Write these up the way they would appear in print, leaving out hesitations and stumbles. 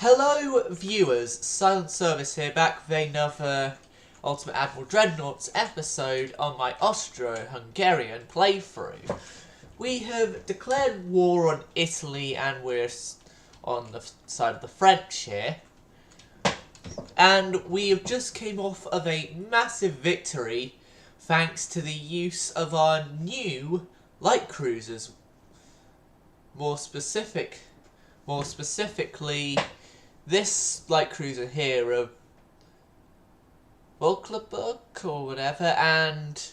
Hello viewers, Silent Service here, back with another Ultimate Admiral Dreadnoughts episode on my Austro-Hungarian playthrough. We have declared war on Italy and we're on the side of the French here. And we have just came off of a massive victory thanks to the use of our new light cruisers. More specifically, this light cruiser here, a Volklebuk or whatever, and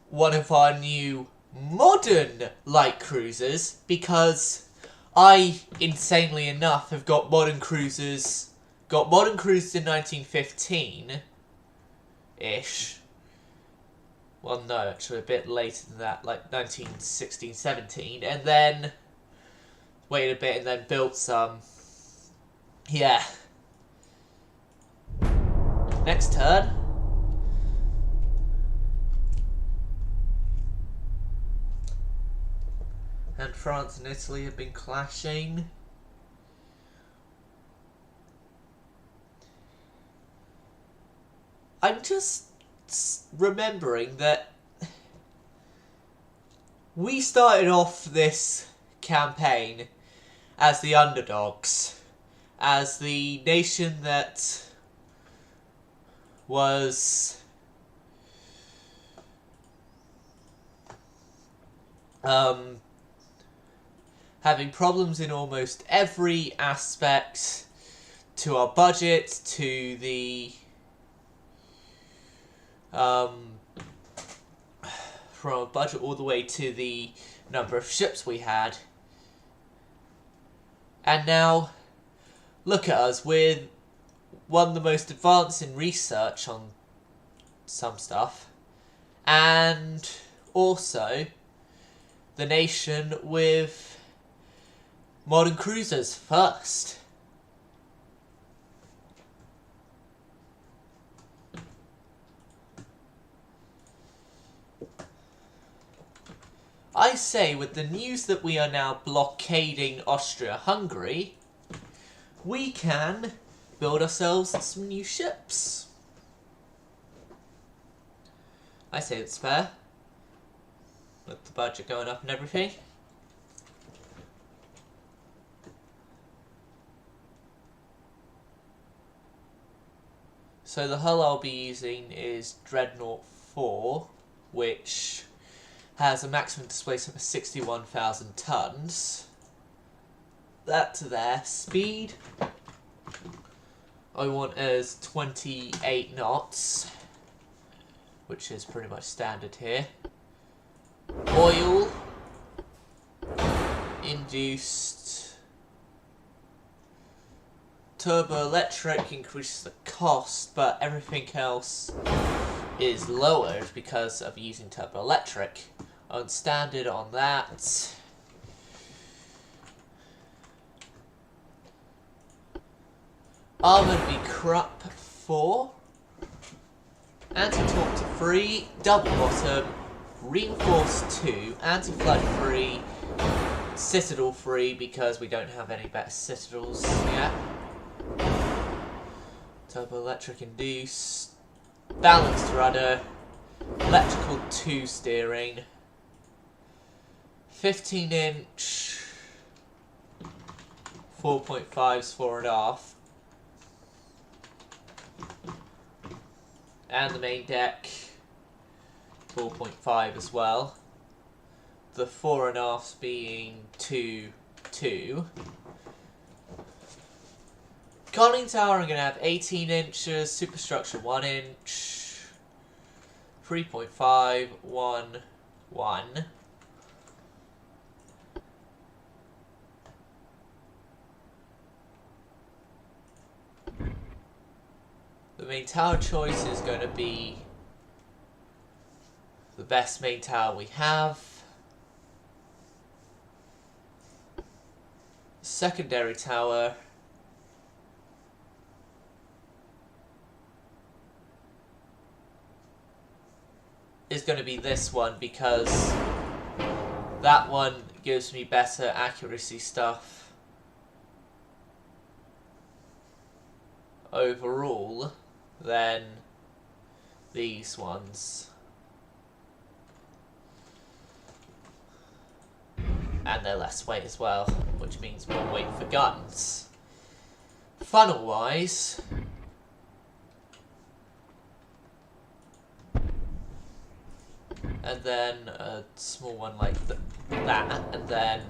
one of our new modern light cruisers, because I, insanely enough, have got modern cruisers in 1915-ish. Well, no, actually a bit later than that, like 1916-17, and then waited a bit and then built some. Yeah. Next turn. And France and Italy have been clashing. I'm just remembering that we started off this campaign as the underdogs, as the nation that was having problems in almost every aspect, to our budget, to the from our budget all the way to the number of ships we had. And now, look at us, we're one of the most advanced in research on some stuff, and also the nation with modern cruisers first. I say, with the news that we are now blockading Austria-Hungary, we can build ourselves some new ships. I say it's fair, with the budget going up and everything. So the hull I'll be using is Dreadnought 4, which has a maximum displacement of 61,000 tons. That's there. Speed I want as 28 knots, which is pretty much standard here. Oil induced. Turbo electric increases the cost, but everything else is lowered because of using turbo electric. On standard on that. Armoured be Krupp 4. Anti-torp to 3. Double bottom. Reinforced 2. Anti-flood 3. Citadel 3 because we don't have any better citadels yet. Turbo electric induced. Balanced rudder. Electrical 2 steering. 15-inch. 4.5s fore and aft. And the main deck 4.5 as well. The fore and aft's being 2.2. Conning tower I'm going to have 18 inches, superstructure 1 inch, 3.5, 1, 1. The main tower choice is going to be the best main tower we have. Secondary tower is going to be this one because that one gives me better accuracy stuff. overall than these ones. And they're less weight as well, which means more weight for guns. Funnel wise, and then a small one like that, and then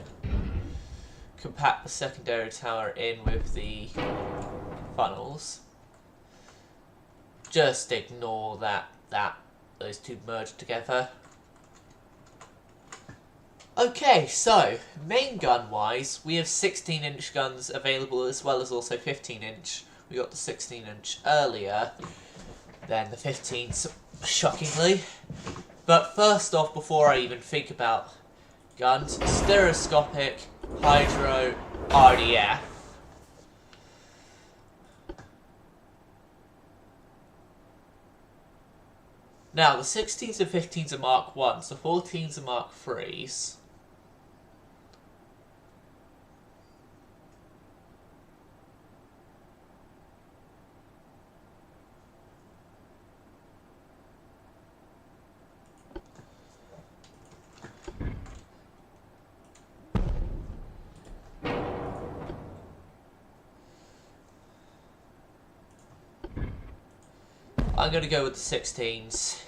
compact the secondary tower in with the funnels. Just ignore that those two merge together. Okay, so main gun wise, we have 16-inch guns available as well as also 15-inch. We got the 16-inch earlier than the 15s, shockingly. But first off, before I even think about guns, stereoscopic, hydro, RDF. Now, the 16s and 15s are Mark 1s, the 14s are Mark 3s. I'm going to go with the 16s.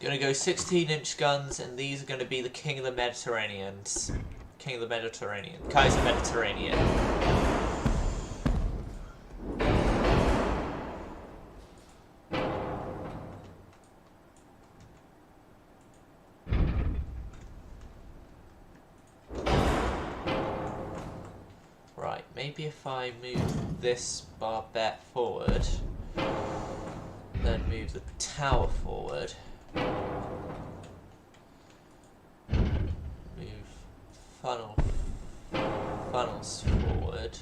Going to go 16-inch guns, and these are going to be the King of the Mediterraneans. King of the Mediterranean. Kaiser Mediterranean. Right, maybe if I move this barbette forward, then move the tower forward. Funnels forward.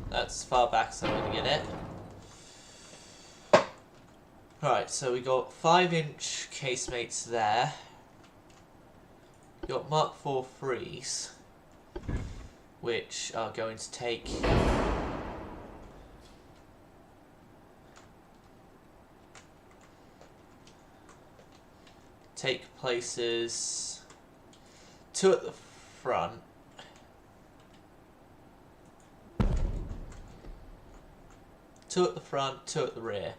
That's as far back as I'm going to get it. Right, so we got 5-inch casemates there. We got Mark IV 3s, which are going to take places 2 at the front. Two at the front, 2 at the rear.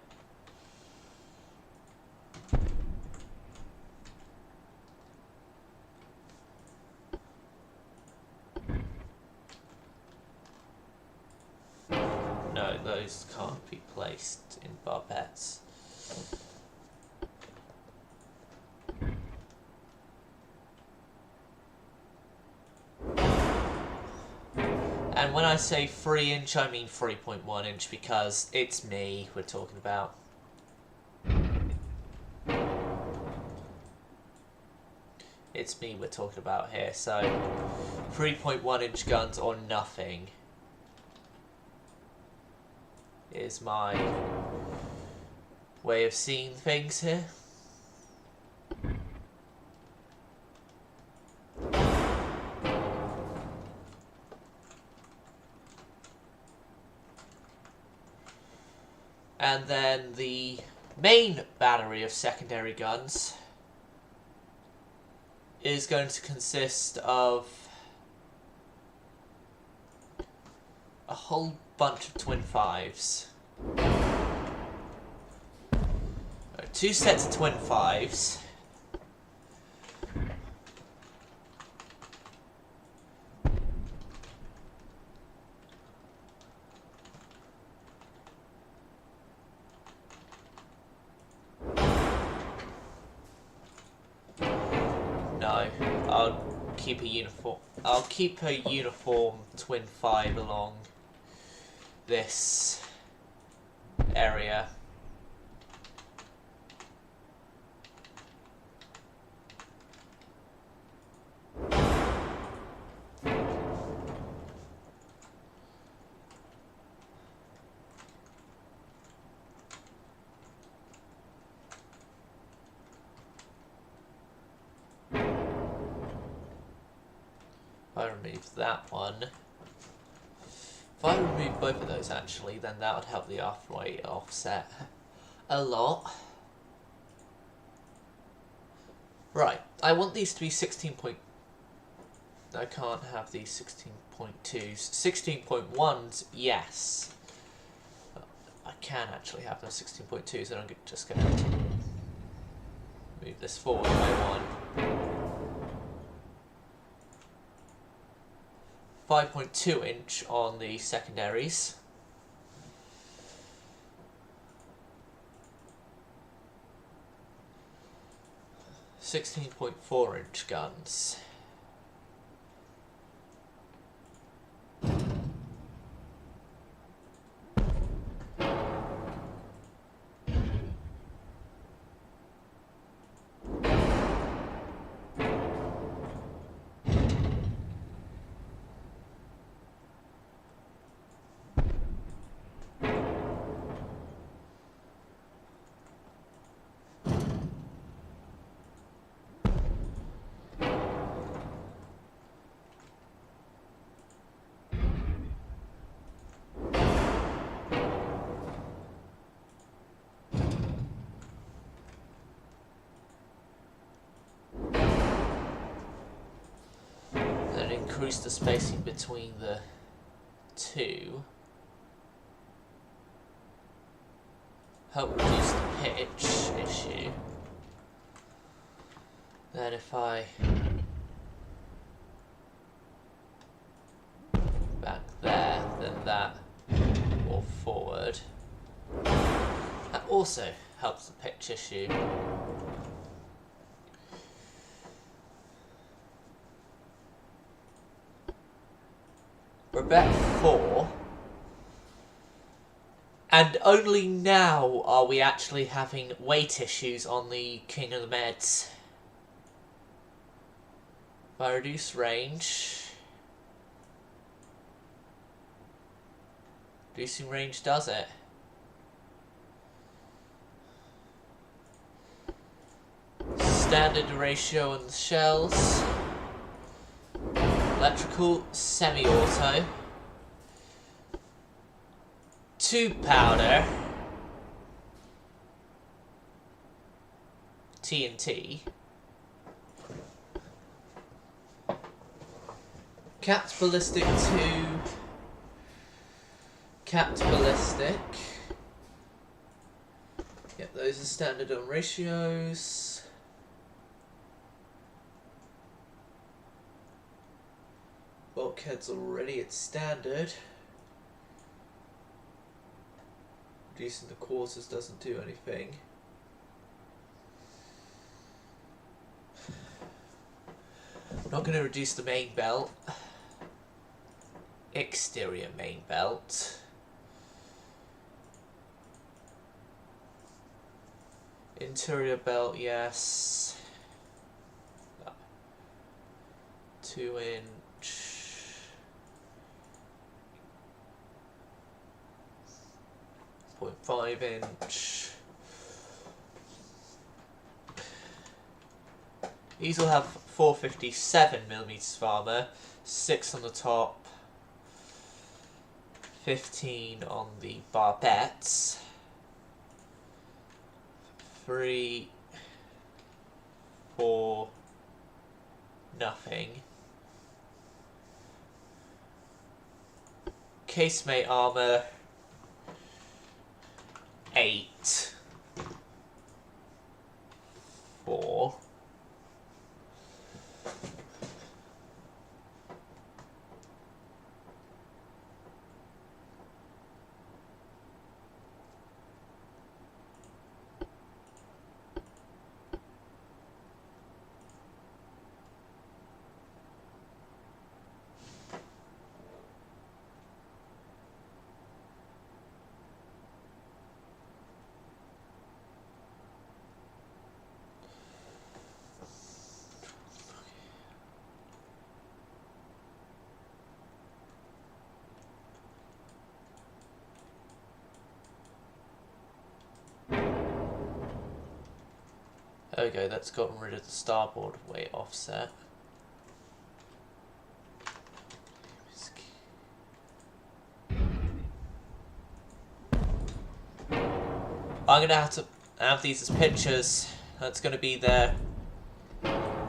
No, those can't be placed in barbettes. And when I say 3-inch, I mean 3.1 inch because it's me we're talking about. It's me we're talking about here, so 3.1 inch guns or nothing is my way of seeing things here. And then the main battery of secondary guns is going to consist of a whole bunch of twin 5s. 2 sets of twin 5s. keep a uniform. I'll keep a uniform twin 5 along this area. I remove that one. If I remove both of those actually, then that would help the rate offset a lot. Right, I want these to be 16 point... I can't have these 16.2s. 16.1s, yes. I can actually have those 16.2s, and I'm just going to move this forward by one. 5.2 inch on the secondaries. .4 inch guns. Increase the spacing between the two. Help reduce the pitch issue. Then if I back there, then that more forward. That also helps the pitch issue. We're about 4. And only now are we actually having weight issues on the King of the Meds. If I reduce range... Reducing range does it. Standard ratio on the shells. Electrical, semi-auto, 2 powder, TNT, capped ballistic 2, capped ballistic. Yep, those are standard on ratios. Bulkhead's already at standard. Reducing the quarters doesn't do anything. I'm not going to reduce the main belt. Exterior main belt. Interior belt, yes. 2 inch. 0.5 inch. These will have 457mm of armour, 6 on the top, 15 on the barbettes, 3, 4, nothing. Casemate armour, 8, 4. Okay, that's gotten rid of the starboard weight offset. I'm gonna have to have these as pictures. That's gonna be their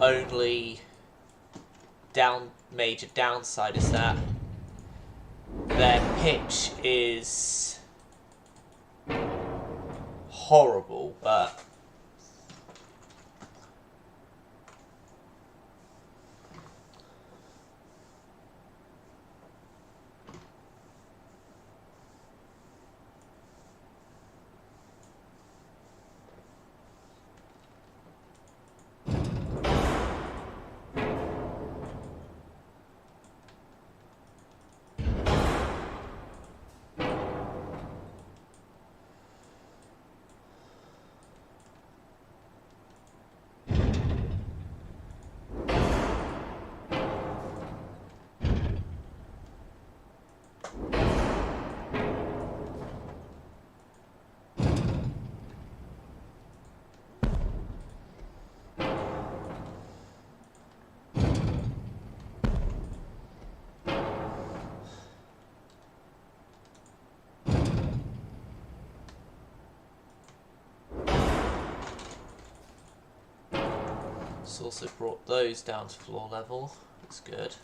only major downside, is that their pitch is horrible, but it's also brought those down to floor level. That's good.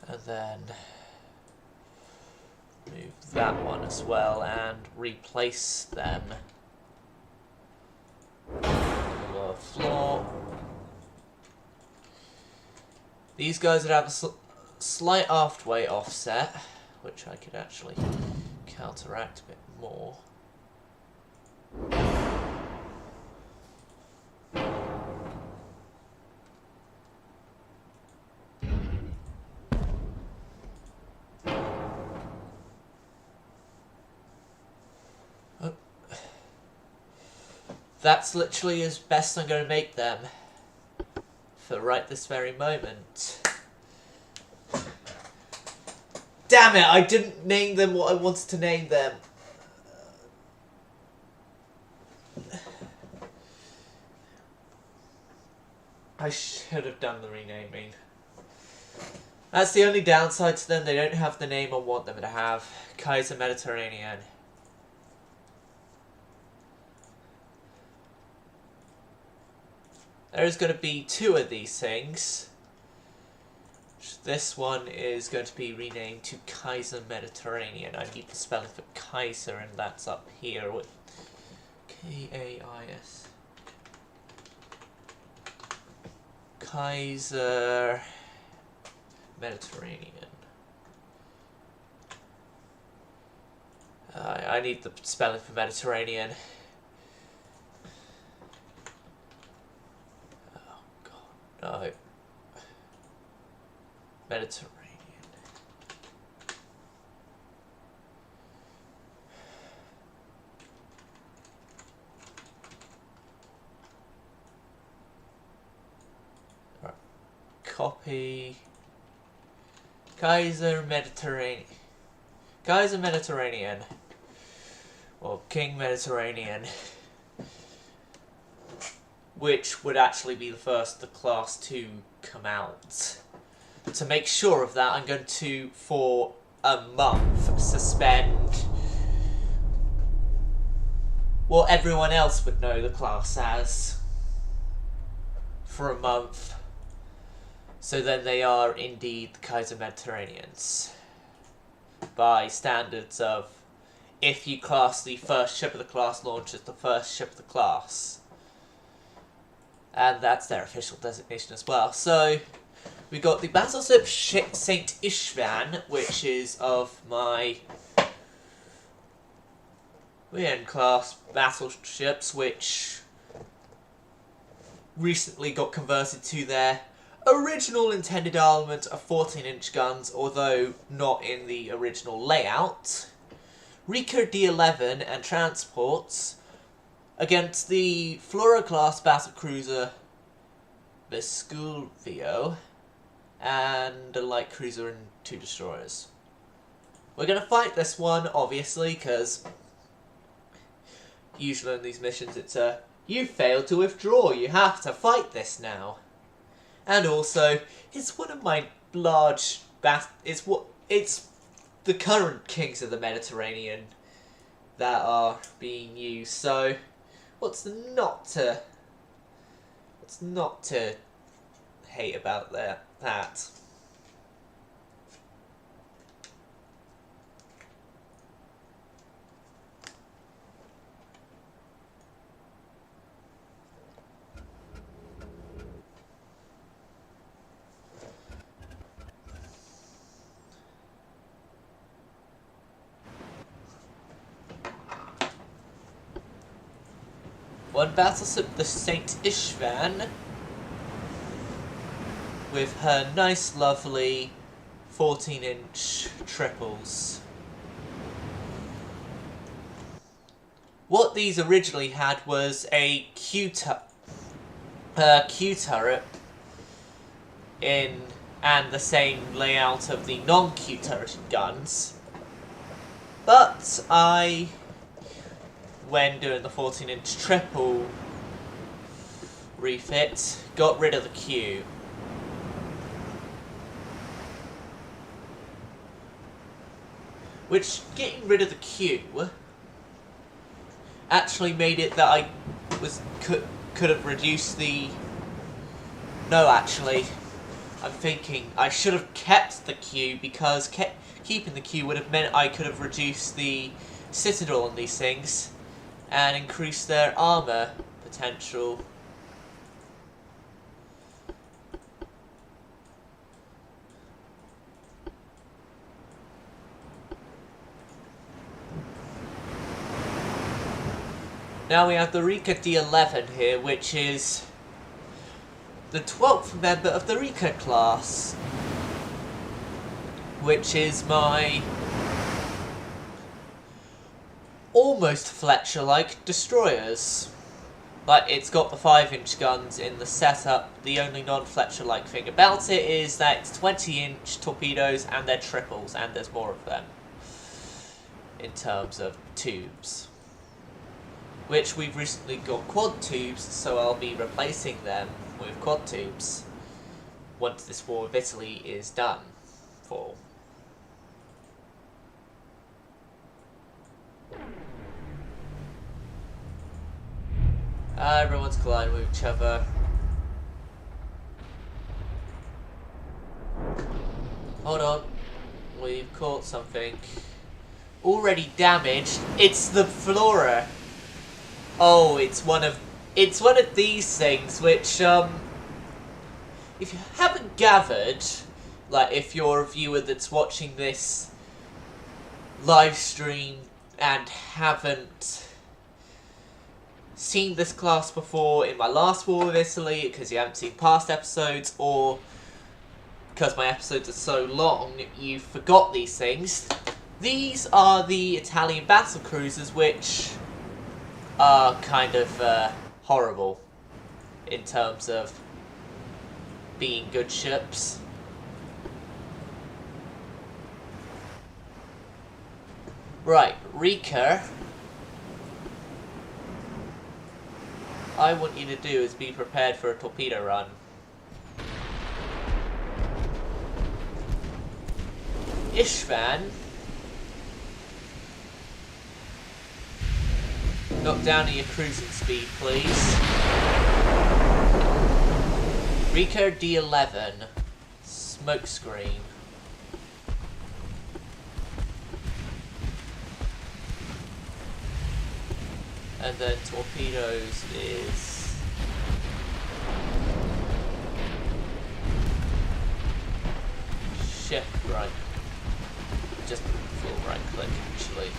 And then move that one as well and replace them on the lower floor. These guys would have a slight aft weight offset, which I could actually counteract a bit more. Oh. That's literally as best I'm going to make them for right this very moment. Damn it, I didn't name them what I wanted to name them. I should have done the renaming. That's the only downside to them. They don't have the name I want them to have. Kaiser Mediterranean. There's going to be 2 of these things. This one is going to be renamed to Kaiser Mediterranean. I need the spelling for Kaiser, and that's up here with K-A-I-S. Kaiser Mediterranean. I need the spelling for Mediterranean. No. Mediterranean. Right. Copy. Kaiser Mediterranean. Kaiser Mediterranean. Or King Mediterranean. Which would actually be the first of the class to come out. To make sure of that, I'm going to, for a month, suspend what everyone else would know the class as. For a month. So then they are indeed the Kaiser Mediterraneans. By standards of, if you class the first ship of the class launch as the first ship of the class. And that's their official designation as well. So, we got the battleship St. Istvan, which is of my class battleships, which recently got converted to their original intended armament of 14-inch guns, although not in the original layout. Riker D11 and transports against the Flora-class battlecruiser Vescuvio and a light cruiser and 2 destroyers. We're going to fight this one, obviously, because usually in these missions it's a, you failed to withdraw, you have to fight this now. And also, it's one of my large it's the current kings of the Mediterranean that are being used, so what's not to hate about that? One battleship, the Saint Istvan, with her nice, lovely 14-inch triples. What these originally had was a Q turret and the same layout of the non-Q turreted guns, but when doing the 14-inch triple refit, got rid of the Q. Which, getting rid of the Q actually made it that I could have reduced the... No, actually, I'm thinking I should have kept the Q, because keeping the Q would have meant I could have reduced the Citadel on these things and increase their armor potential. Now we have the Rika D11 here, which is the 12th member of the Rika class, which is my almost Fletcher-like destroyers. But it's got the 5-inch guns in the setup. The only non-Fletcher-like thing about it is that it's 20-inch torpedoes and they're triples, and there's more of them in terms of tubes. Which we've recently got quad tubes, so I'll be replacing them with quad tubes once this war with Italy is done for. Everyone's colliding with each other. Hold on. We've caught something. Already damaged. It's the Flora. Oh, it's one of these things which, if you haven't gathered, like if you're a viewer that's watching this live stream and haven't seen this class before in my last war with Italy, because you haven't seen past episodes, or because my episodes are so long, you forgot these things. These are the Italian battle cruisers, which are kind of horrible in terms of being good ships. Right, Rika. I want you to do is be prepared for a torpedo run. Istvan. Knock down to your cruising speed, please. Rika D11. Smokescreen. And then torpedoes is shift right. Just full right click actually.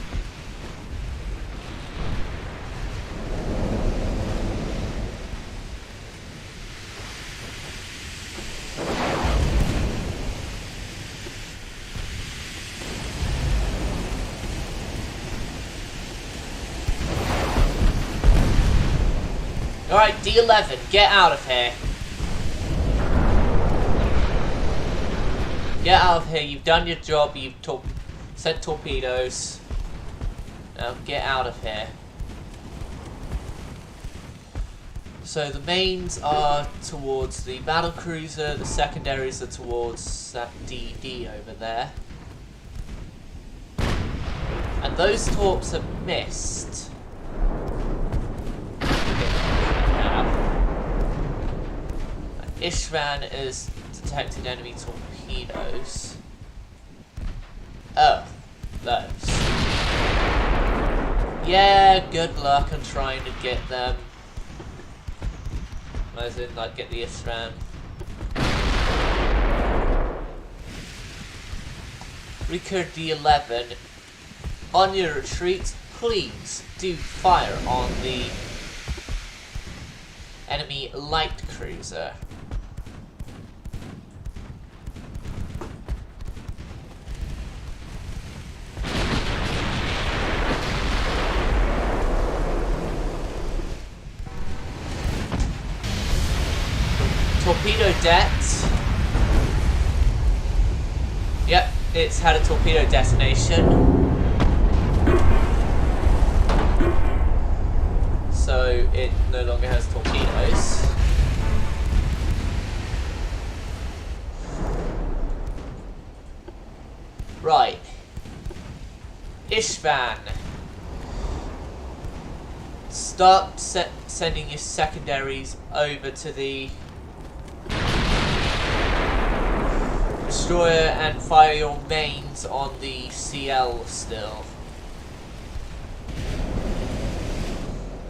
Alright, D11, get out of here. Get out of here, you've done your job, you've sent torpedoes. Now get out of here. So the mains are towards the battlecruiser, the secondaries are towards that DD over there. And those torps have missed. Ishvan has detected enemy torpedoes. Oh, those. Yeah, good luck on trying to get them. As in, like, get the Ishvan. Recur D11. On your retreat, please do fire on the enemy light cruiser. Torpedo det. Yep, it's had a torpedo detonation. So it no longer has torpedoes. Right. Ishvan. Start sending your secondaries over to the destroyer and fire your mains on the CL still.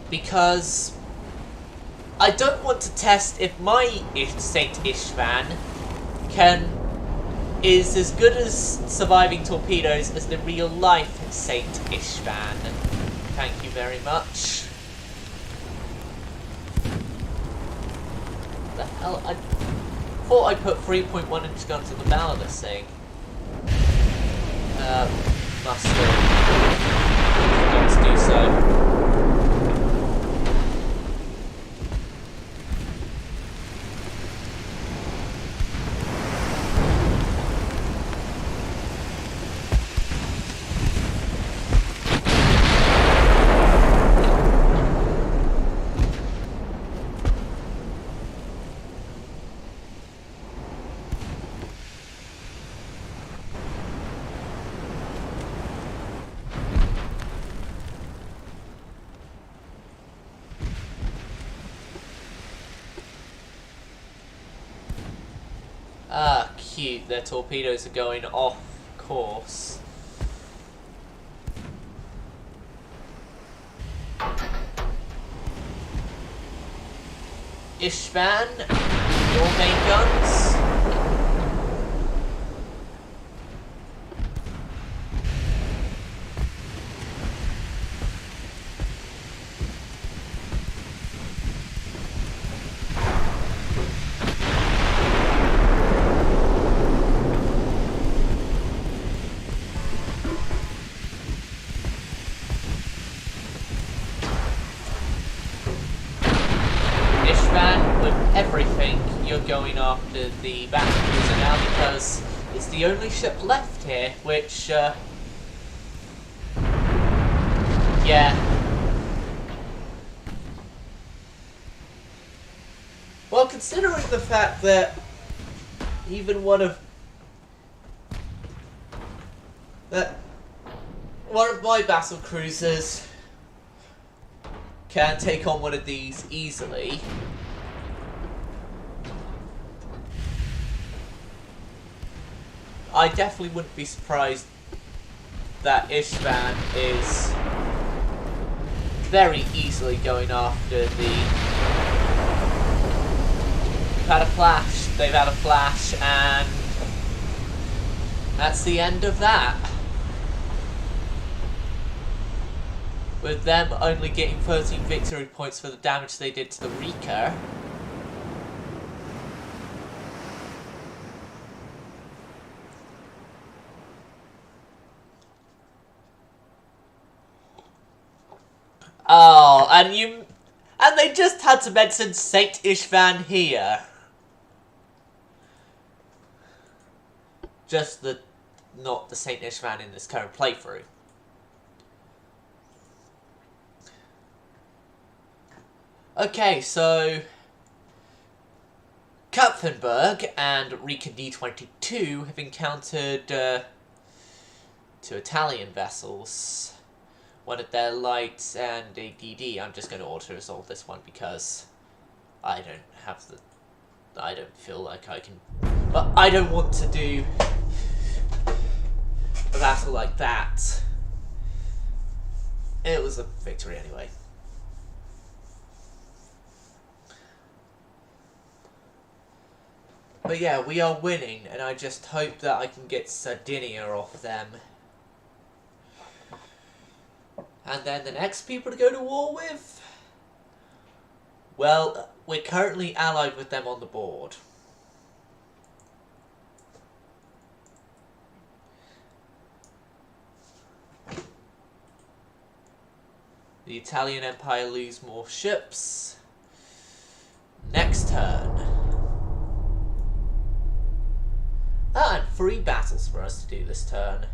Because I don't want to test if my Saint Ishvan is as good as surviving torpedoes as the real life Saint Ishvan. Thank you very much. What the hell? I thought I put 3.1 inch guns on the bow of this thing. Must have. Let's do so. Ah, cute. Their torpedoes are going off course. Ishvan, your main guns. Everything, you're going after the battlecruiser now because it's the only ship left here, which, yeah. Well, considering the fact that even one of my battle cruisers can take on one of these easily. I definitely wouldn't be surprised that Ishvan is very easily going after the... They've had a flash, and that's the end of that. With them only getting 13 victory points for the damage they did to the Reaker. Oh, and And they just had to mention Saint Ishvan here. Just not the Saint Ishvan in this current playthrough. Okay, so Kupfenberg and Rika D-22 have encountered two Italian vessels. One at their lights and a DD. I'm just going to auto-resolve this one because I don't feel like I can... But I don't want to do a battle like that. It was a victory anyway. But yeah, we are winning, and I just hope that I can get Sardinia off them. And then the next people to go to war with? Well, we're currently allied with them on the board. The Italian Empire lose more ships. Next turn. And 3 battles for us to do this turn.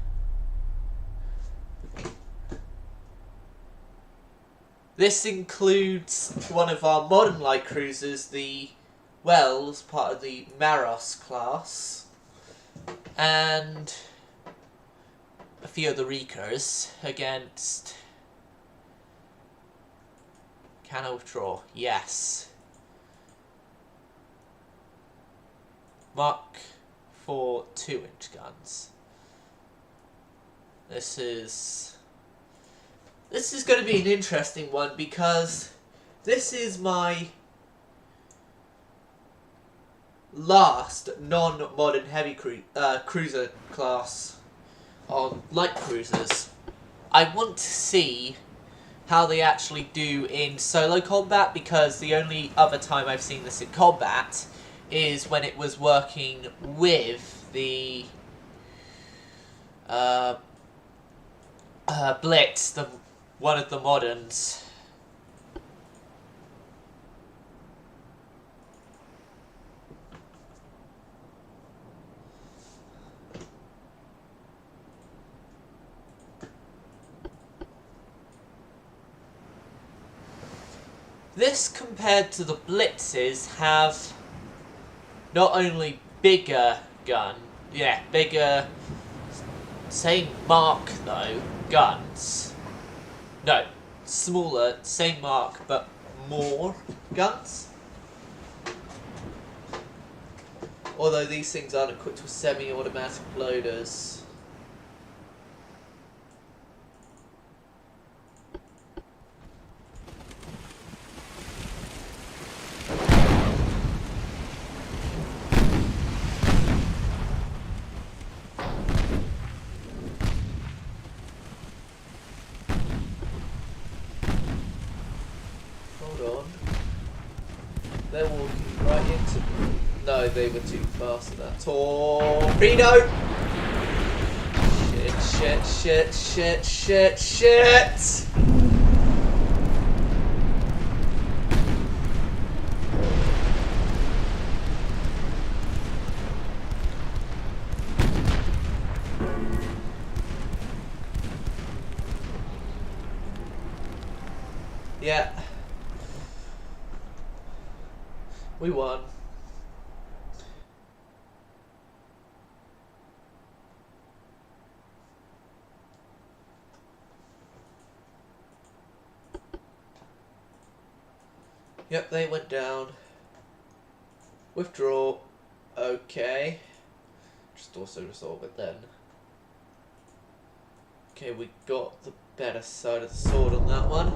This includes one of our modern light cruisers, the Wells, part of the Maros class, and a few of the Reekers against... Can I withdraw? Yes. Mark for 2-inch guns. This is going to be an interesting one because this is my last non-modern heavy cruiser class on light cruisers. I want to see how they actually do in solo combat, because the only other time I've seen this in combat is when it was working with the Blitz, one of the moderns. This, compared to the Blitzes, have not only bigger bigger, same mark though, guns. No, smaller, same mark, but more guns. Although these things aren't equipped with semi-automatic loaders. They're walking right into... No, they were too fast for that. Torpedo! Shit. Yeah. We won. Yep, they went down. Withdraw. Okay. Just also resolve it then. Okay, we got the better side of the sword on that one.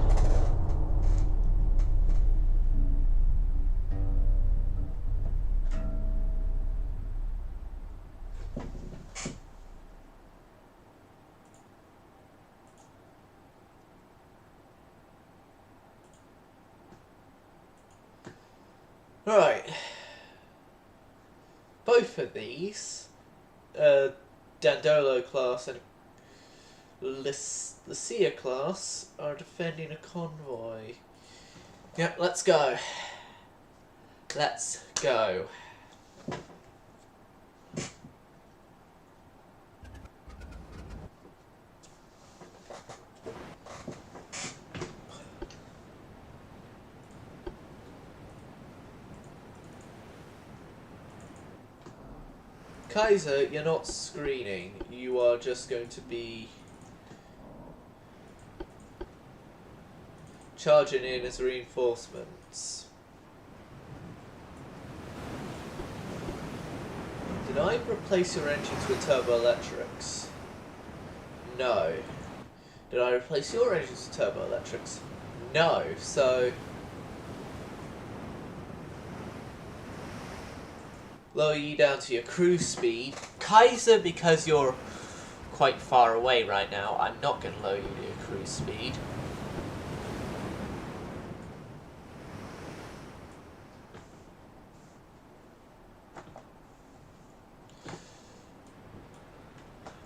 Right. Both of these, Dandolo class and Lucia class, are defending a convoy. Yep, let's go. Let's go. Kaiser, you're not screening. You are just going to be charging in as reinforcements. Did I replace your engines with turbo-electrics? No. Did I replace your engines with turbo-electrics? No. So lower you down to your cruise speed. Kaiser, because you're quite far away right now, I'm not going to lower you to your cruise speed.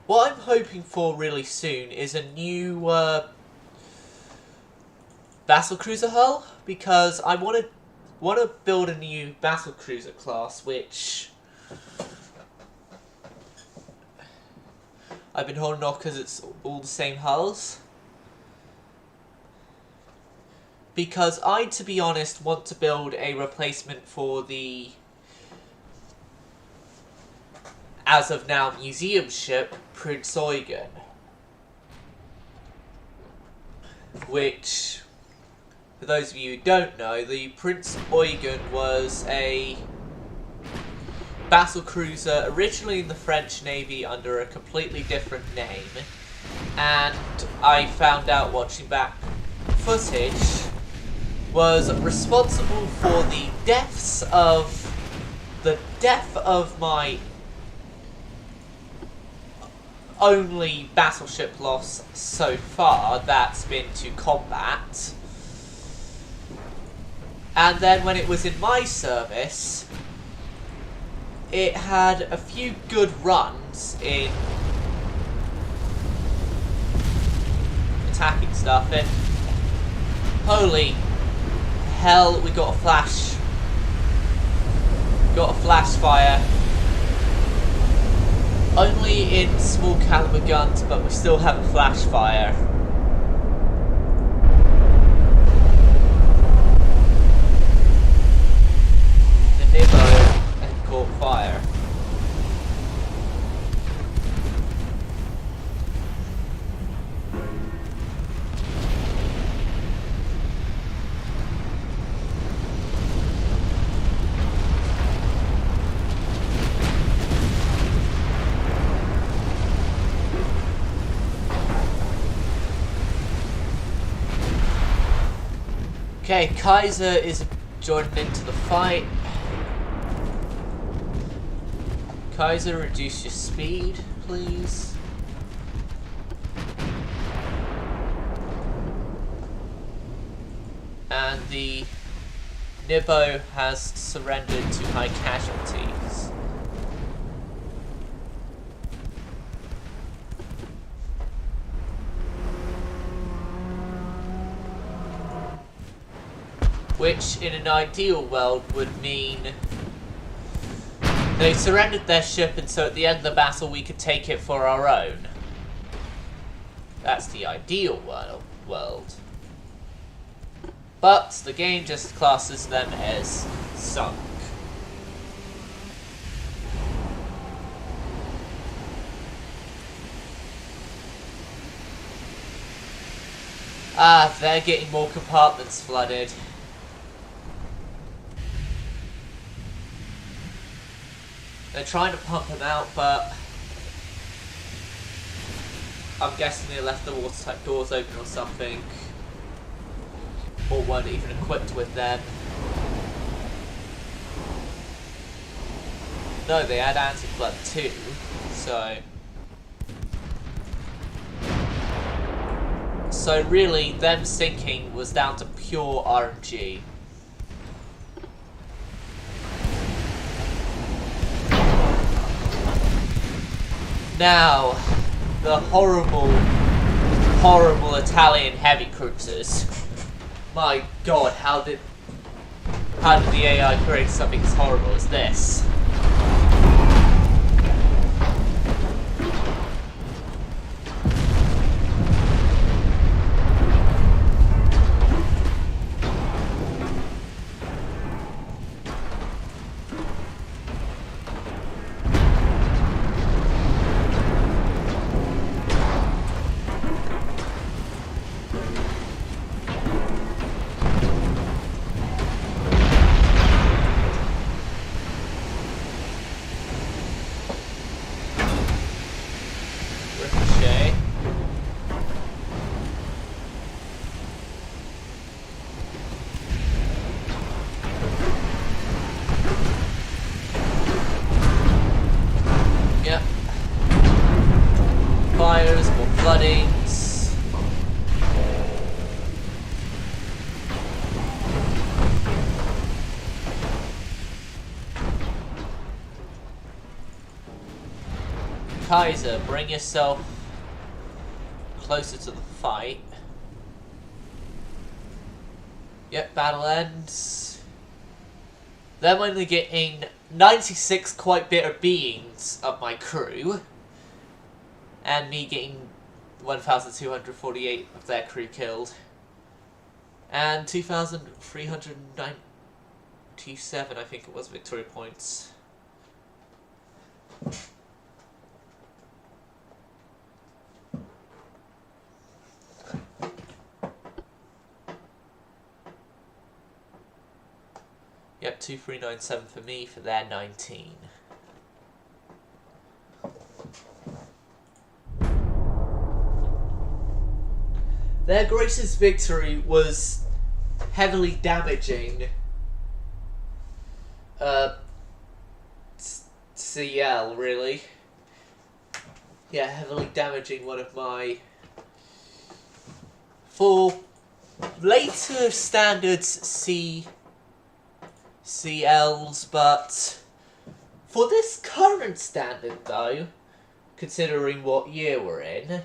What I'm hoping for really soon is a new battlecruiser hull, because I want to build a new battlecruiser class, which I've been holding off because it's all the same hulls. Because I, to be honest, want to build a replacement for the, as of now, museum ship, Prince Eugen. Which, for those of you who don't know, the Prince Eugen was a battlecruiser originally in the French Navy under a completely different name. And I found out watching back footage was responsible for the death of my only battleship loss so far, that's been to combat. And then when it was in my service, it had a few good runs in attacking stuff, and holy hell, we got a flash fire. Only in small caliber guns, but we still have a flash fire. The Nibbo had caught fire. Okay, Kaiser is joining into the fight. Kaiser, reduce your speed, please. And the Nibbo has surrendered to high casualties. Which, in an ideal world, would mean they surrendered their ship, and so at the end of the battle we could take it for our own. That's the ideal world. But the game just classes them as sunk. Ah, they're getting more compartments flooded. They're trying to pump them out, but I'm guessing they left the watertight doors open or something, or weren't even equipped with them. No, they had anti-flood too, so really, them sinking was down to pure RNG. Now, the horrible, horrible Italian heavy cruisers. My god, how did the AI create something as horrible as this? Fires, more floodings. Kaiser, bring yourself closer to the fight. Yep, battle ends. Then I'm only getting 96 quite bitter beings of my crew. And me getting 1,248 of their crew killed. And 2,397, I think it was, victory points. Yep, 2,397 for me, for their 19. Their greatest victory was heavily damaging CL, really. Yeah, heavily damaging one of my... For later standards CLs, but for this current standard though, considering what year we're in,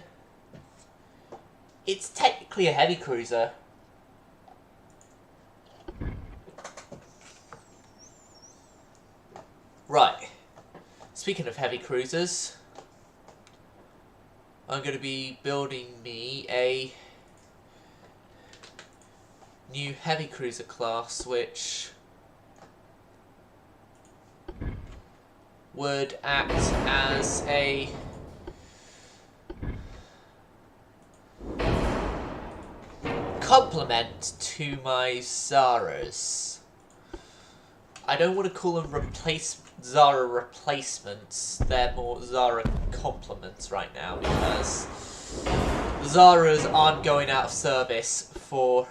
it's technically a heavy cruiser. Right. Speaking of heavy cruisers, I'm going to be building me a new heavy cruiser class, which would act as a complement to my Zaras. I don't want to call them Zara replacements, they're more Zara complements right now, because Zaras aren't going out of service for,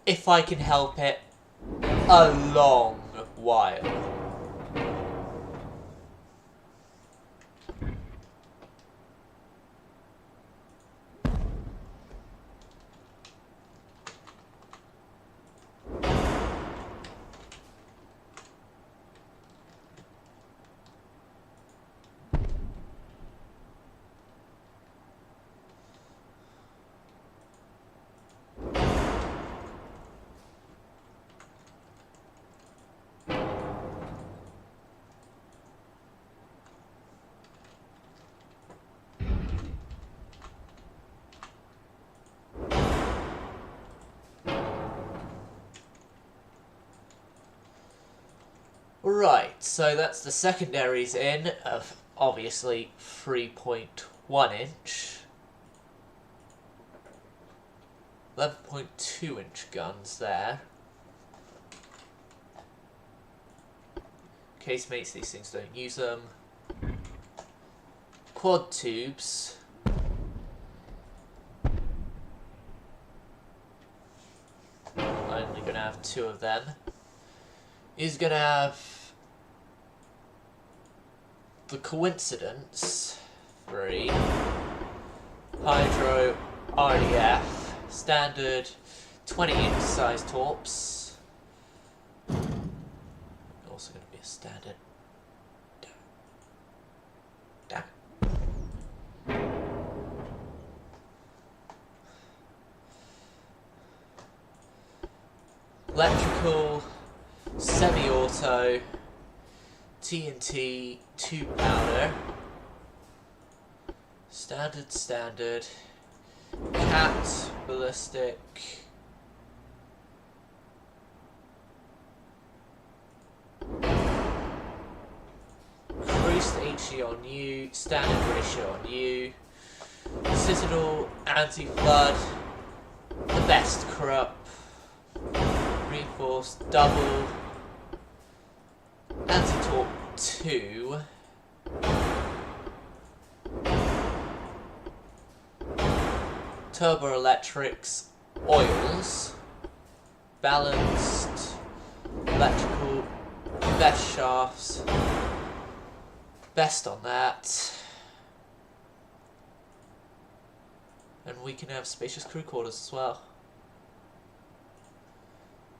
if I can help it, a long while. Right, so that's the secondaries in of obviously 3.1 inch. 11.2 inch guns there. Casemates, these things don't use them. Quad tubes. I'm only going to have 2 of them. He's going to have the Coincidence 3, Hydro RDF, standard 20-inch size torps. Also going to be a standard. Damn. electrical, semi-auto, TNT, 2-powder, standard, cat, ballistic, increased HE on you, standard ratio on you, Citadel, anti-flood, the best corrupt, reinforced, double, anti-torp 2, turbo electrics, oils, balanced, electrical, best shafts, best on that. And we can have spacious crew quarters as well.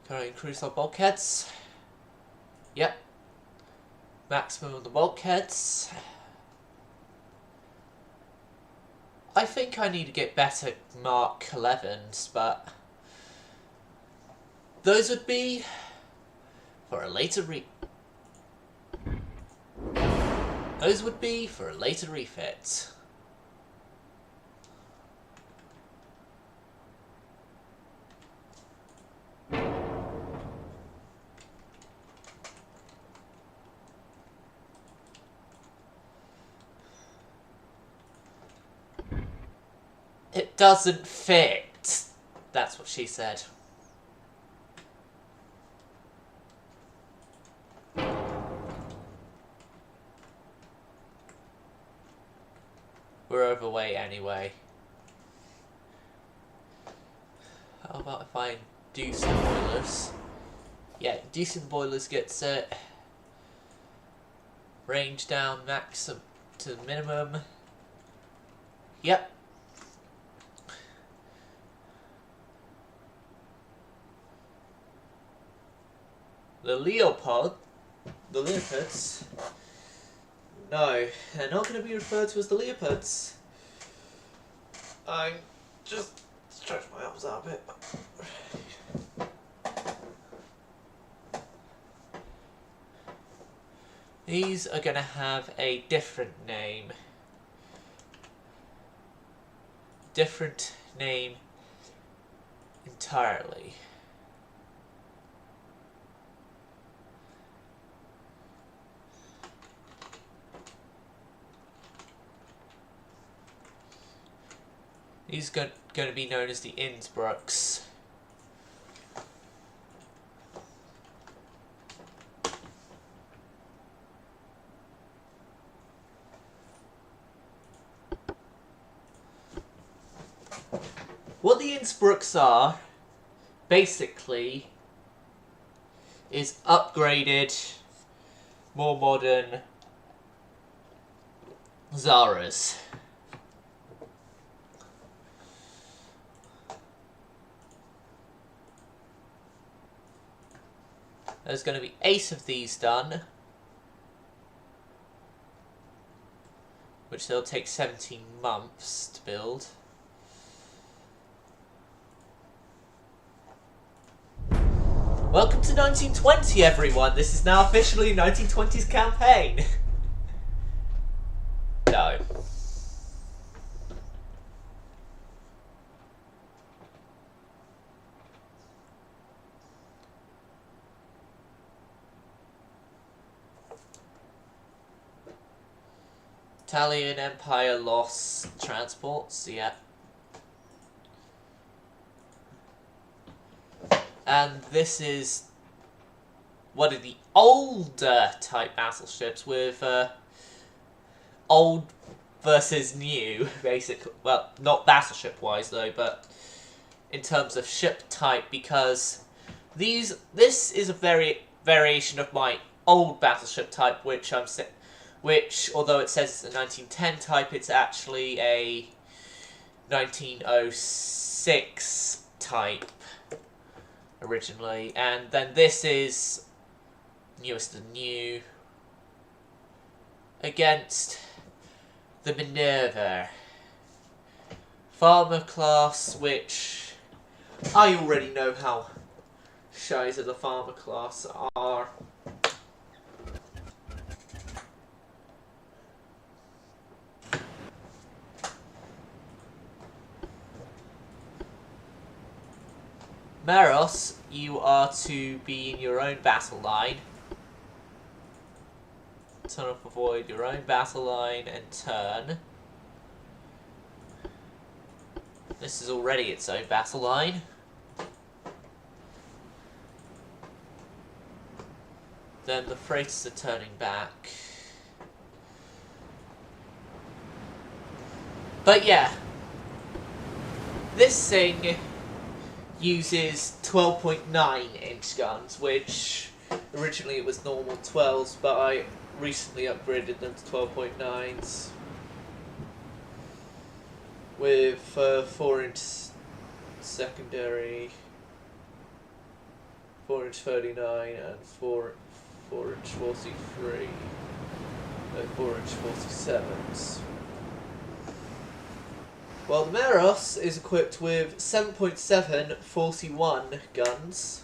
Can I increase our bulkheads? Yep. Maximum of the bulkheads. I think I need to get better Mark 11s, but those would be for a later refit. It doesn't fit. That's what she said. We're overweight anyway. How about if I do some boilers? Yeah, decent boilers gets it. Range down maximum to the minimum. Yep. The leopards, no, they're not going to be referred to as the leopards. I'm just stretch my arms out a bit. These are going to have a different name. Different name entirely. These are going to be known as the Innsbrucks. What the Innsbrucks are, basically, is upgraded, more modern Zaras. There's going to be 8 of these done, which they'll take 17 months to build. Welcome to 1920, everyone. This is now officially 1920's campaign. No. Italian Empire lost transports, yeah. And this is one of the older type battleships with old versus new, basically. Well, not battleship-wise though, but in terms of ship type, because this is a variation of my old battleship type, which although it says it's a 1910 type, it's actually a 1906 type originally. And then this is newest and new against the Minerva Farmer class, which I already know how shies of the farmer class are Maros, you are to be in your own battle line. Turn off, avoid your own battle line and turn. This is already its own battle line. Then the freighters are turning back. But yeah, this thing uses 12.9-inch guns, which originally it was normal 12s, but I recently upgraded them to 12.9s with 4-inch secondary, 4-inch 39 and 4-inch 43, and 4-inch 47s. While the Maros is equipped with 7.7 41 guns.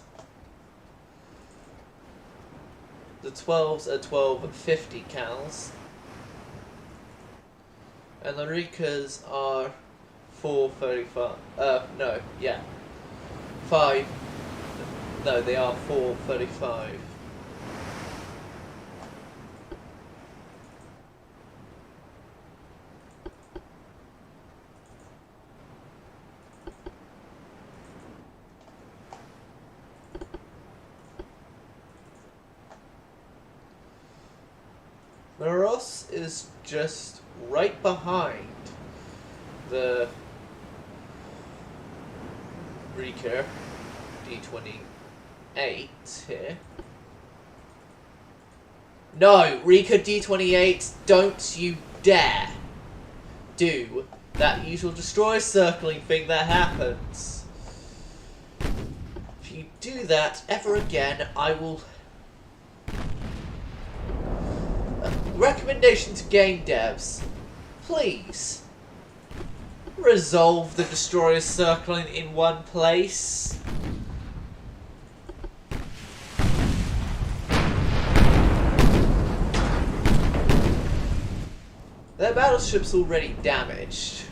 The 12s are 1250 cals. And the Rikas are 435. They are 435. Maros is just right behind the Rika D28 here. No, Rika D28, don't you dare do that usual destroyer circling thing that happens. If you do that ever again, I will... Recommendation to game devs, please resolve the destroyers circling in one place. Their battleship's already damaged.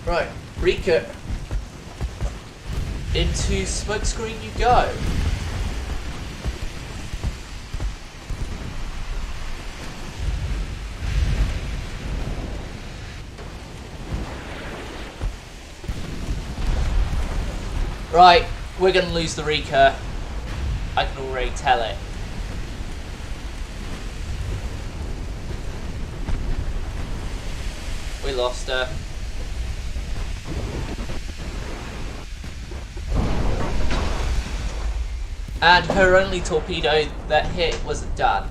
Right, Rika, into smokescreen you go. Right, we're going to lose the Rika. I can already tell it. We lost her. And her only torpedo that hit was a dud.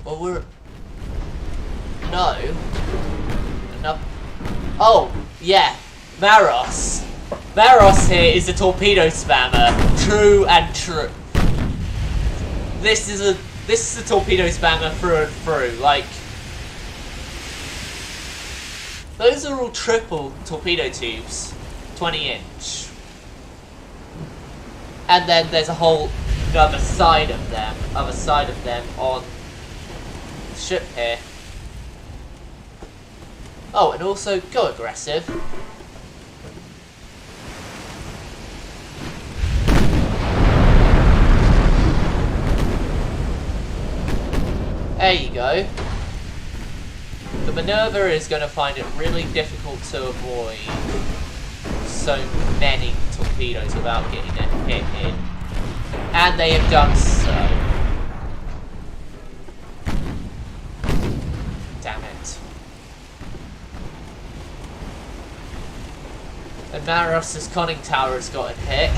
Well, we're... No. Enough. Oh, yeah. Maros. Maros here is a torpedo spammer. True and true. This is a torpedo spammer through and through. Like, those are all triple torpedo tubes. 20-inch. And then there's a whole other side of them on the ship here. Oh, and also go aggressive. There you go. The Minerva is going to find it really difficult to avoid so many torpedoes without getting a hit in. And they have done so. Damn it. And Maros' conning tower has gotten hit.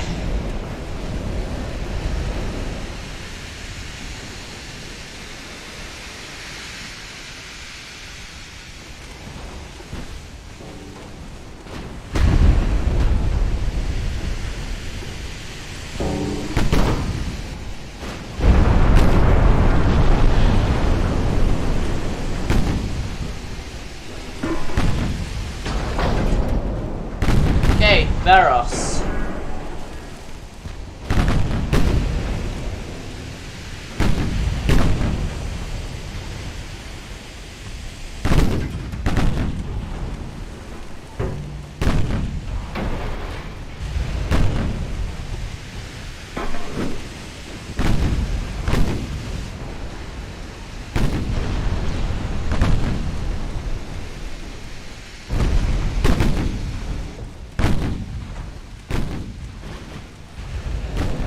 Okay, Veros.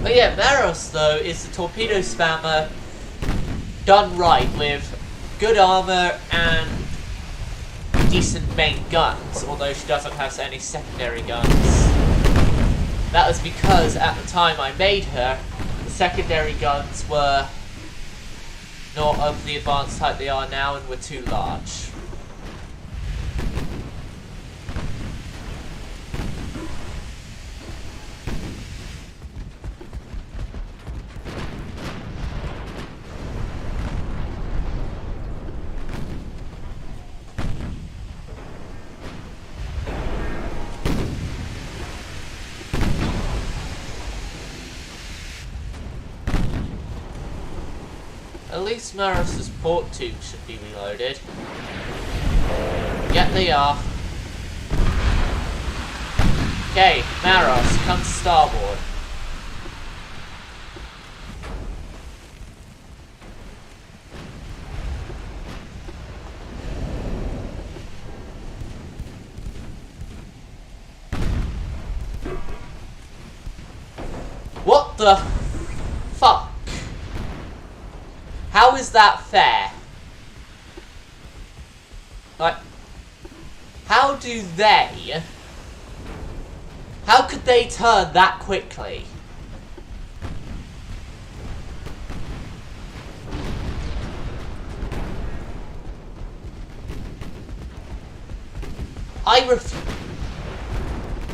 But yeah, Veros, though, is the torpedo spammer done right with good armor and decent main guns, although she doesn't have any secondary guns. That was because at the time I made her, the secondary guns were not of the advanced type they are now and were too large. At least Maros' port tubes should be reloaded. Yep, they are. Okay, Maros, come to starboard. What the fuck? How is that fair? Like, how do they... How could they turn that quickly?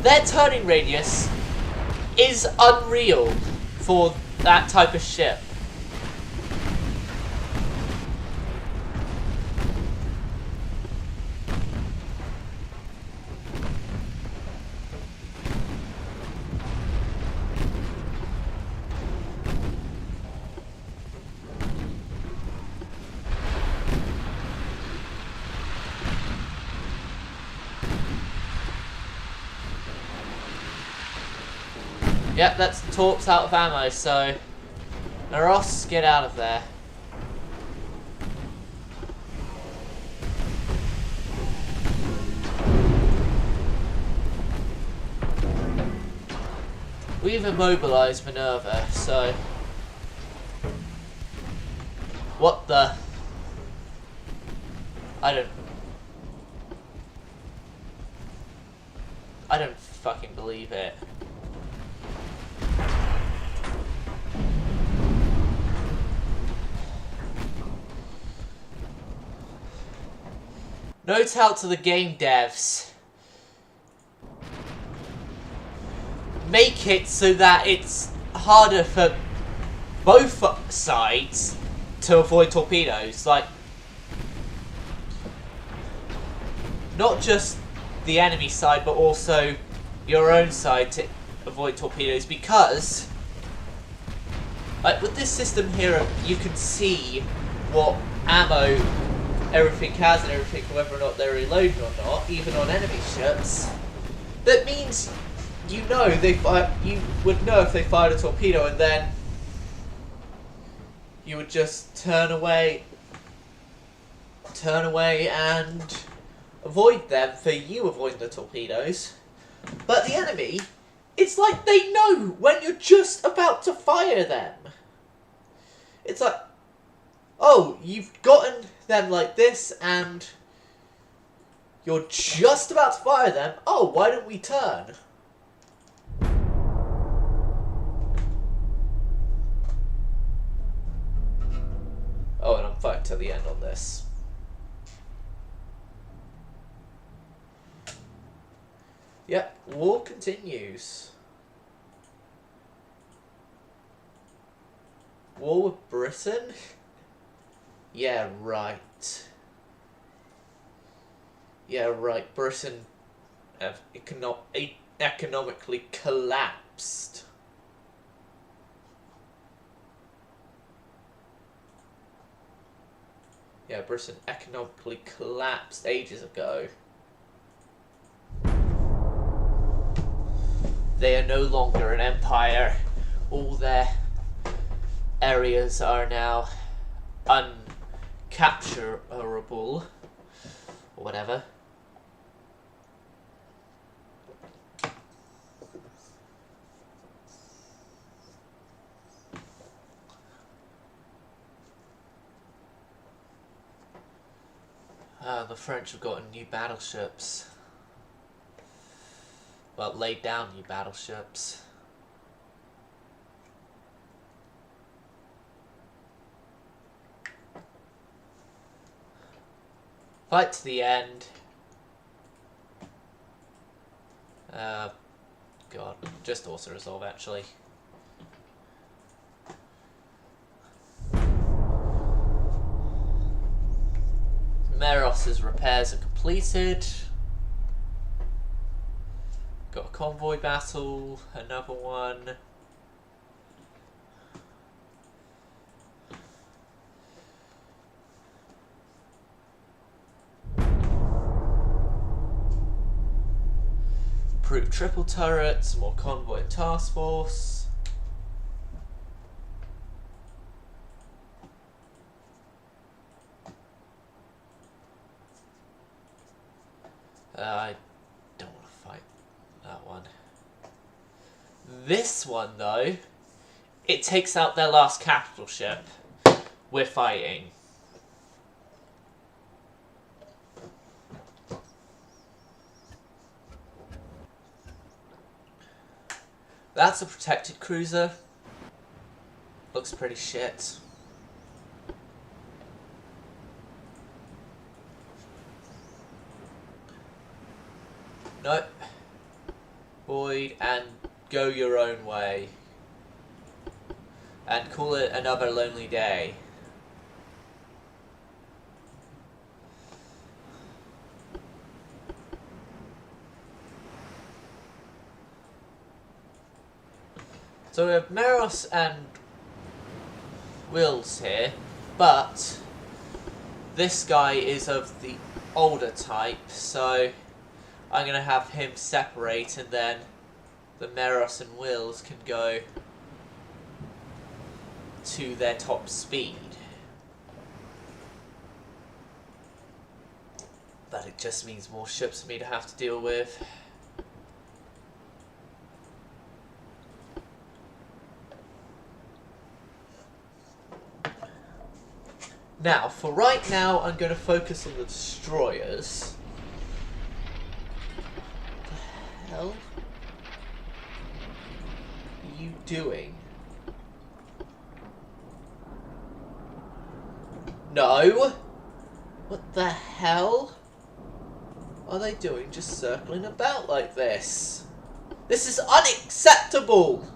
Their turning radius is unreal for that type of ship. Yep, that's the torps out of ammo, so... Naros, get out of there. We've immobilized Minerva, so... What the... I don't fucking believe it. Note out to the game devs. Make it so that it's harder for both sides to avoid torpedoes. Like, not just the enemy side, but also your own side to avoid torpedoes. Because, like, with this system here, you can see what ammo everything has and everything, whether or not they're reloaded or not, even on enemy ships. That means you know you would know if they fired a torpedo, and then you would just turn away and avoid them for you avoiding the torpedoes. But the enemy, it's like they know when you're just about to fire them. It's like, oh, you've gotten them like this, and you're just about to fire them. Oh, why don't we turn? Oh, and I'm fighting to the end on this. Yep, war continues. War with Britain? Yeah, right. Yeah, right. Britain have economically collapsed. Yeah, Britain economically collapsed ages ago. They are no longer an empire. All their areas are now uncapturable, or whatever. The French have gotten new battleships. Well, laid down new battleships. Fight to the end. God, just auto-resolve actually. Meros's repairs are completed. Got a convoy battle, another one. Improved triple turrets, more convoy and task force. I don't want to fight that one. This one, though, it takes out their last capital ship. We're fighting. That's a protected cruiser. Looks pretty shit. Nope. Void and go your own way. And call it another lonely day. So we have Meros and Wills here, but this guy is of the older type, so I'm going to have him separate, and then the Meros and Wills can go to their top speed. But it just means more ships for me to have to deal with. Now, for right now, I'm going to focus on the destroyers. What the hell are you doing? No! What the hell are they doing just circling about like this? This is unacceptable!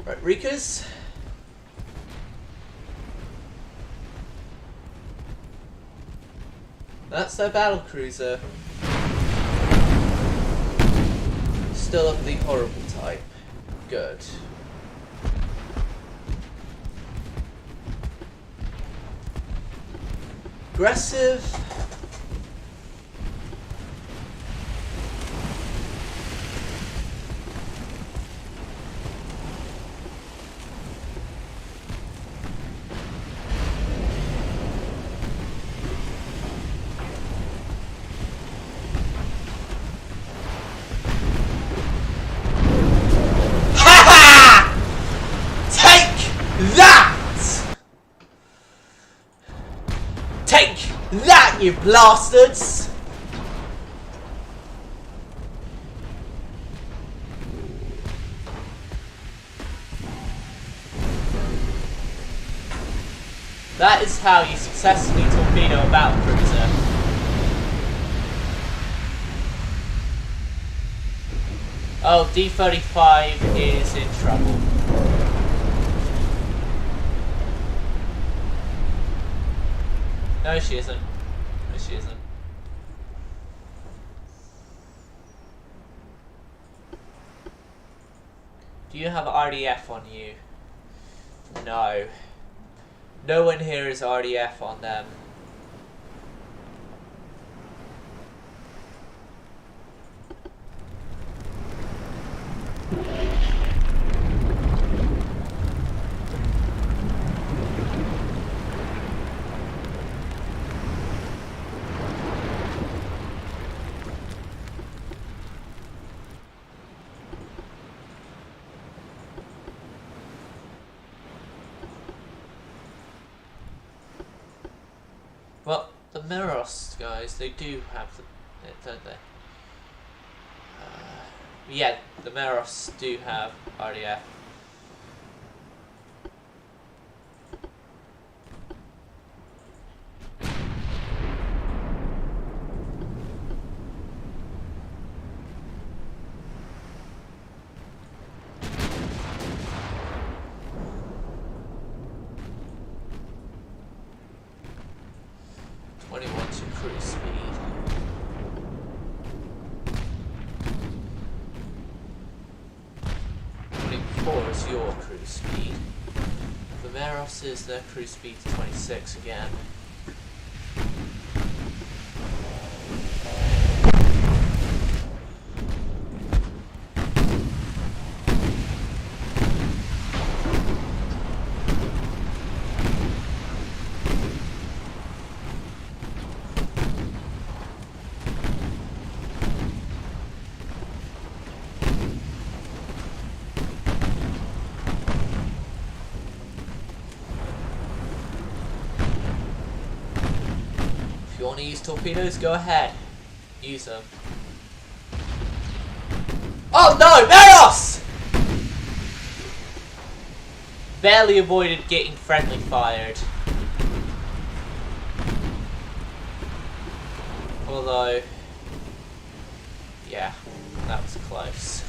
Right, Reekers. That's their battlecruiser. Still of the horrible type. Good. Aggressive. That, you bastards! That is how you successfully torpedo a battlecruiser. Oh, D-35 is in trouble. No, she isn't. No, she isn't. Do you have RDF on you? No. No one here has RDF on them. Well, the Miros guys, they do have it, don't they? Yeah, the Miros do have RDF. Cruise speed. Is your cruise speed. Vimeros is their cruise speed to 26 again. If you want to use torpedoes, go ahead. Use them. Oh no! Meros! Barely avoided getting friendly fired. Although, yeah, that was close.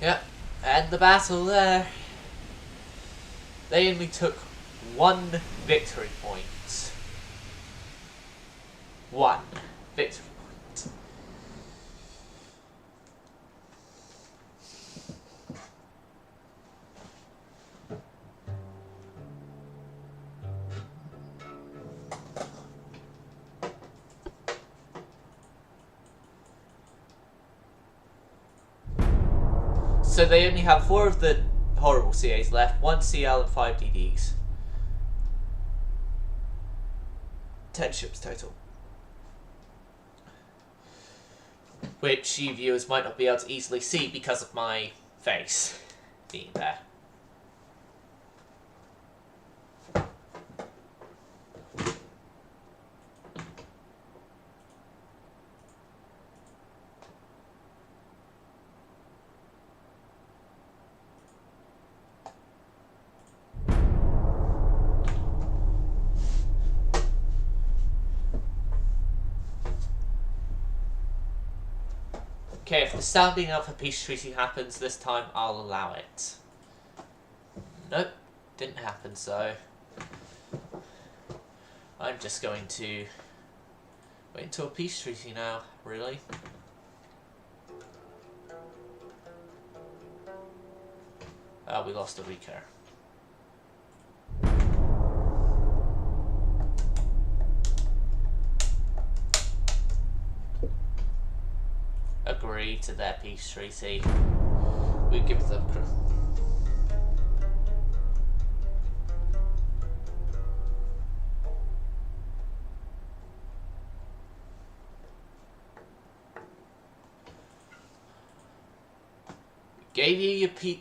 Yep, and the battle there. They only took one victory point. One victory point. So they only have 4 of the horrible CAs left, 1 CL and 5 DDs. 10 ships total. Which you viewers might not be able to easily see because of my face being there. Okay, if the sounding of a peace treaty happens this time, I'll allow it. Nope, didn't happen, so I'm just going to wait until a peace treaty now, really. We lost a recur. Agree to their peace treaty. We give them. Gave you your peace.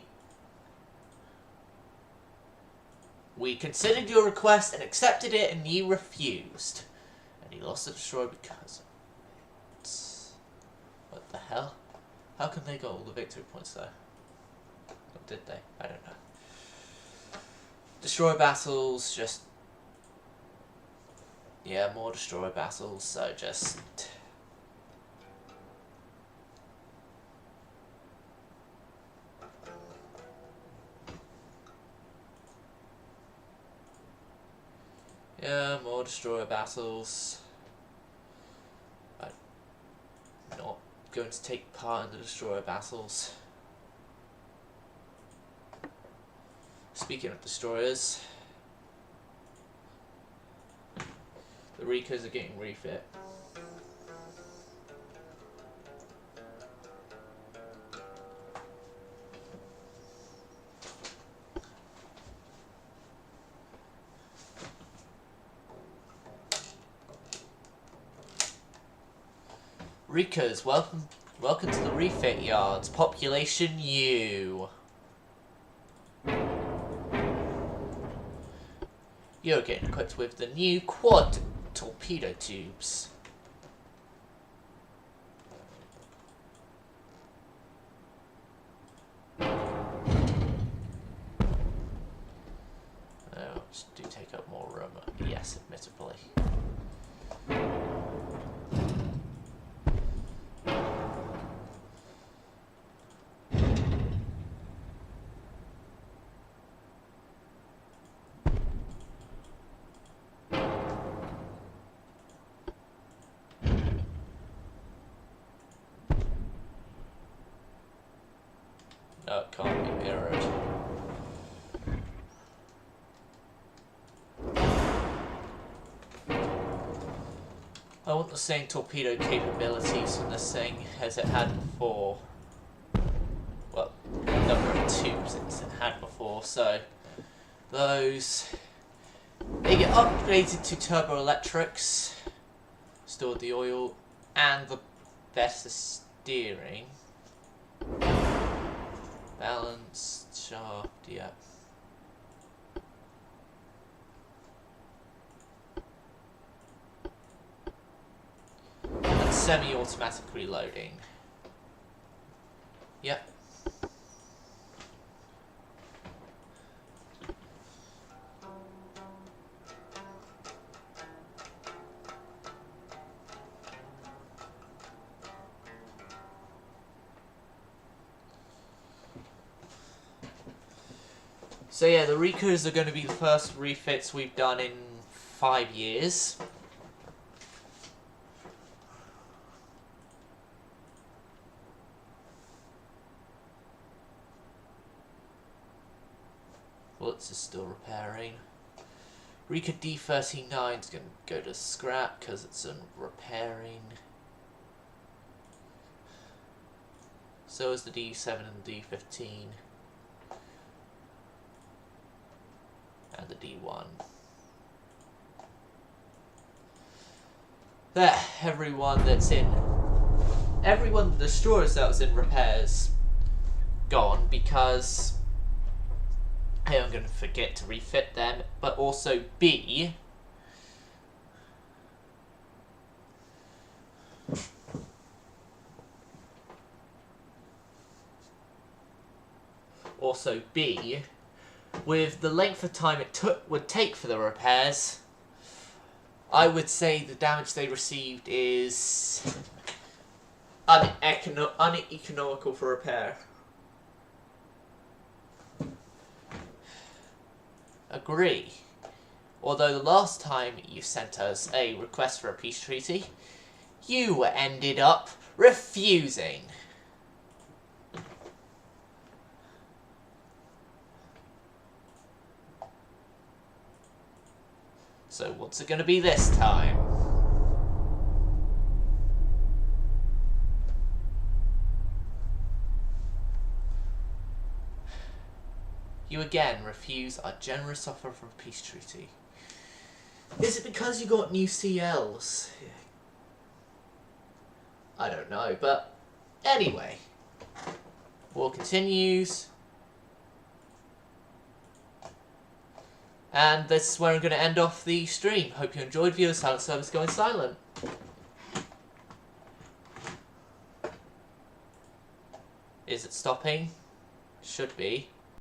We considered your request and accepted it, and you refused. And you lost the destroyer because. What the hell? How can they got all the victory points though? Or did they? I don't know. Destroy battles, just... Yeah, more destroy battles, so just... Yeah, more destroyer battles. I'm not going to take part in the destroyer battles. Speaking of destroyers, the Ricos are getting refit. Ricos, welcome to the refit yards. Population U. You're getting equipped with the new quad torpedo tubes. Just do take up more room. Yes, admittedly. No, it can't be mirrored. I want the same torpedo capabilities from this thing as it had before. Well, the number of tubes it had before, so those... They get upgraded to turbo electrics, stored the oil, and the better steering. Balanced shaft, yeah. And semi-automatic reloading. Yep. So yeah, the Ricos are going to be the first refits we've done in 5 years. Blitz is still repairing. Rica D39 is going to go to scrap because it's in repairing. So is the D7 and the D15. And the D1. There, everyone the destroyers that was in repairs gone because A, I'm going to forget to refit them, but also B, with the length of time it would take for the repairs, I would say the damage they received is uneconomical for repair. Agree. Although the last time you sent us a request for a peace treaty, you ended up refusing. So what's it going to be this time? You again refuse our generous offer for a peace treaty. Is it because you got new CLs? I don't know, but anyway. War continues. And this is where I'm going to end off the stream. Hope you enjoyed. Viewer silent service going silent. Is it stopping? Should be.